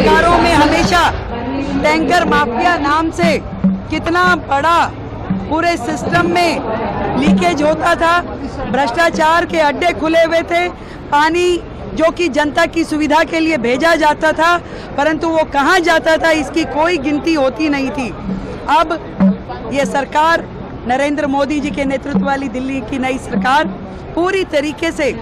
सरकारों में हमेशा टैंकर माफिया नाम से कितना बड़ा पूरे सिस्टम में लीकेज होता था, भ्रष्टाचार के अड्डे खुले हुए थे। पानी जो कि जनता की सुविधा के लिए भेजा जाता था, परंतु वो कहाँ जाता था इसकी कोई गिनती होती नहीं थी। अब ये सरकार, नरेंद्र मोदी जी के नेतृत्व वाली दिल्ली की नई सरकार पूरी तरीके से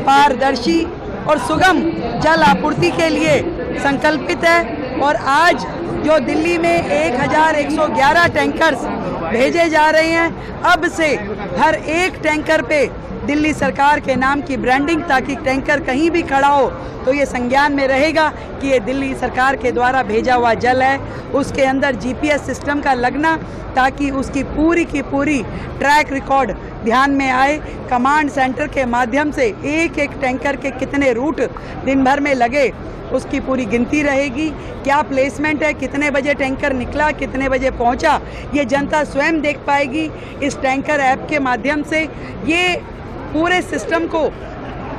पारदर्शी और सुगम जल आपूर्ति के लिए संकल्पित है। और आज जो दिल्ली में 1111 टैंकर्स भेजे जा रहे हैं, अब से हर एक टैंकर पे दिल्ली सरकार के नाम की ब्रांडिंग, ताकि टैंकर कहीं भी खड़ा हो तो ये संज्ञान में रहेगा कि ये दिल्ली सरकार के द्वारा भेजा हुआ जल है। उसके अंदर जीपीएस सिस्टम का लगना, ताकि उसकी पूरी की पूरी ट्रैक रिकॉर्ड ध्यान में आए। कमांड सेंटर के माध्यम से एक एक टैंकर के कितने रूट दिन भर में लगे उसकी पूरी गिनती रहेगी। क्या प्लेसमेंट है, कितने बजे टैंकर निकला, कितने बजे पहुंचा, ये जनता स्वयं देख पाएगी इस टैंकर ऐप के माध्यम से। ये पूरे सिस्टम को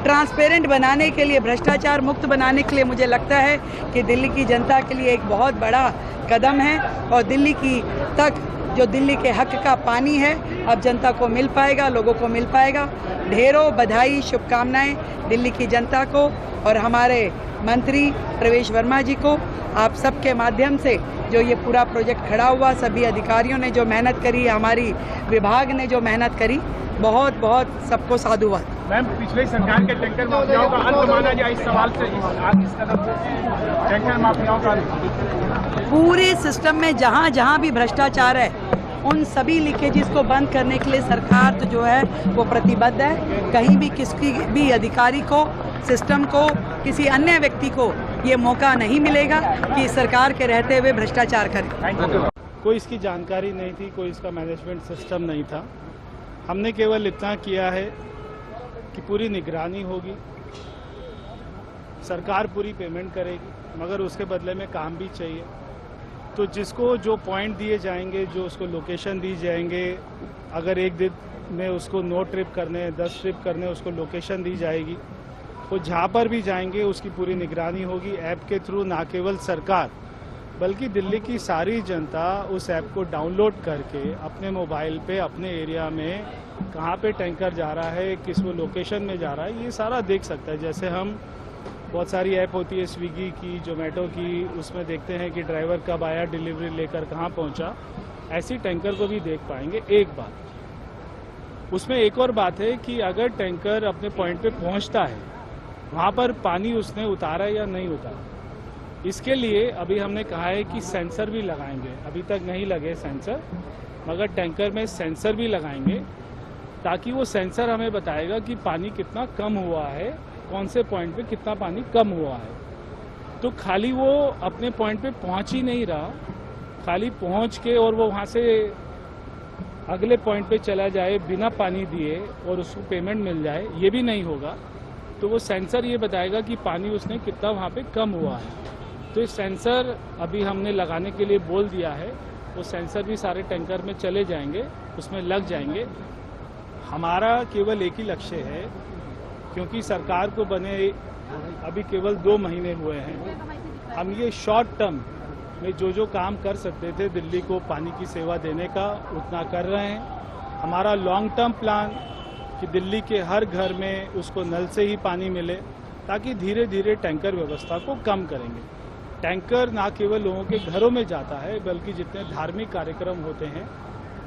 ट्रांसपेरेंट बनाने के लिए, भ्रष्टाचार मुक्त बनाने के लिए मुझे लगता है कि दिल्ली की जनता के लिए एक बहुत बड़ा कदम है। और दिल्ली की तक जो दिल्ली के हक का पानी है अब जनता को मिल पाएगा, लोगों को मिल पाएगा। ढेरों बधाई, शुभकामनाएं दिल्ली की जनता को और हमारे मंत्री प्रवेश वर्मा जी को। आप सबके माध्यम से जो ये पूरा प्रोजेक्ट खड़ा हुआ, सभी अधिकारियों ने जो मेहनत करी, हमारी विभाग ने जो मेहनत करी, बहुत बहुत सबको साधुवाद। मैम, पिछले सरकार के टैंकर माफियाओं का अंत माना जाए इस सवाल से, इस कदम से टैंकर माफियाओं का पूरे सिस्टम में जहाँ जहाँ भी भ्रष्टाचार है उन सभी लीकेजेस को बंद करने के लिए सरकार तो जो है वो प्रतिबद्ध है। कहीं भी किसी भी अधिकारी को, सिस्टम को, किसी अन्य व्यक्ति को ये मौका नहीं मिलेगा कि सरकार के रहते हुए भ्रष्टाचार करे। कोई इसकी जानकारी नहीं थी, कोई इसका मैनेजमेंट सिस्टम नहीं था। हमने केवल इतना किया है कि पूरी निगरानी होगी, सरकार पूरी पेमेंट करेगी, मगर उसके बदले में काम भी चाहिए। तो जिसको जो पॉइंट दिए जाएंगे, जो उसको लोकेशन दी जाएंगे, अगर एक दिन में उसको 9 ट्रिप करने, 10 ट्रिप करने, उसको लोकेशन दी जाएगी। तो जहाँ पर भी जाएंगे उसकी पूरी निगरानी होगी ऐप के थ्रू। ना केवल सरकार बल्कि दिल्ली की सारी जनता उस ऐप को डाउनलोड करके अपने मोबाइल पे, अपने एरिया में कहाँ पे टैंकर जा रहा है, किस वो लोकेशन में जा रहा है, ये सारा देख सकता है। जैसे हम बहुत सारी ऐप होती है स्विगी की, जोमेटो की, उसमें देखते हैं कि ड्राइवर कब आया, डिलीवरी लेकर कहाँ पहुँचा, ऐसी टैंकर को भी देख पाएंगे। एक बात उसमें एक और बात है कि अगर टैंकर अपने पॉइंट पे पहुँचता है, वहाँ पर पानी उसने उतारा या नहीं उतारा, इसके लिए अभी हमने कहा है कि सेंसर भी लगाएंगे। अभी तक नहीं लगे सेंसर, मगर टैंकर में सेंसर भी लगाएंगे, ताकि वो सेंसर हमें बताएगा कि पानी कितना कम हुआ है, कौन से पॉइंट पे कितना पानी कम हुआ है। तो खाली वो अपने पॉइंट पे पहुंच ही नहीं रहा, खाली पहुंच के और वो वहाँ से अगले पॉइंट पे चला जाए बिना पानी दिए और उसको पेमेंट मिल जाए, ये भी नहीं होगा। तो वो सेंसर ये बताएगा कि पानी उसने कितना वहाँ पे कम हुआ है। तो इस सेंसर अभी हमने लगाने के लिए बोल दिया है। वो सेंसर भी सारे टैंकर में चले जाएंगे, उसमें लग जाएंगे। हमारा केवल एक ही लक्ष्य है, क्योंकि सरकार को बने अभी केवल 2 महीने हुए हैं, हम ये शॉर्ट टर्म में जो काम कर सकते थे दिल्ली को पानी की सेवा देने का, उतना कर रहे हैं। हमारा लॉन्ग टर्म प्लान कि दिल्ली के हर घर में उसको नल से ही पानी मिले, ताकि धीरे धीरे टैंकर व्यवस्था को कम करेंगे। टैंकर ना केवल लोगों के घरों में जाता है, बल्कि जितने धार्मिक कार्यक्रम होते हैं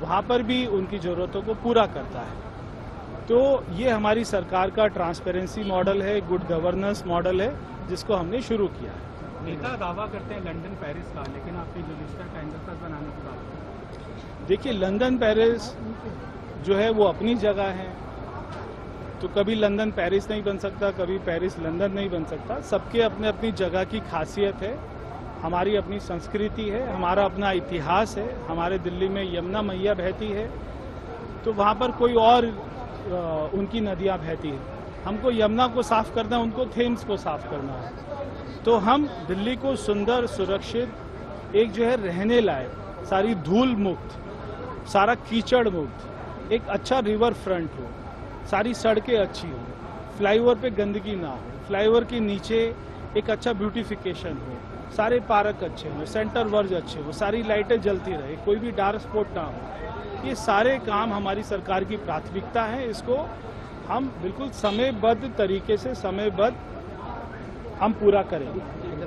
वहाँ पर भी उनकी ज़रूरतों को पूरा करता है। तो ये हमारी सरकार का ट्रांसपेरेंसी मॉडल है, गुड गवर्नेंस मॉडल है, जिसको हमने शुरू किया है। नेता दावा करते हैं लंदन पेरिस का, लेकिन आपकी जो लिस्ट है टैंकर बनाने की बात। देखिए, लंदन पेरिस जो है वो अपनी जगह है, तो कभी लंदन पेरिस नहीं बन सकता, कभी पेरिस लंदन नहीं बन सकता। सबके अपने अपनी जगह की खासियत है, हमारी अपनी संस्कृति है, हमारा अपना इतिहास है। हमारे दिल्ली में यमुना मैया बहती है, तो वहाँ पर कोई और उनकी नदियाँ बहती है। हमको यमुना को साफ करना है, उनको थेम्स को साफ करना है। तो हम दिल्ली को सुंदर, सुरक्षित, एक जो है रहने लायक, सारी धूल मुक्त, सारा कीचड़ मुक्त, एक अच्छा रिवर फ्रंट हो, सारी सड़कें अच्छी हो, फ्लाईओवर पे गंदगी ना हो, फ्लाईओवर के नीचे एक अच्छा ब्यूटिफिकेशन हो, सारे पार्क अच्छे हो, सेंटर वर्ज अच्छे हो, सारी लाइटें जलती रहे, कोई भी डार्क स्पॉट ना हो। ये सारे काम हमारी सरकार की प्राथमिकता है। इसको हम बिल्कुल समयबद्ध तरीके से समयबद्ध हम पूरा करेंगे।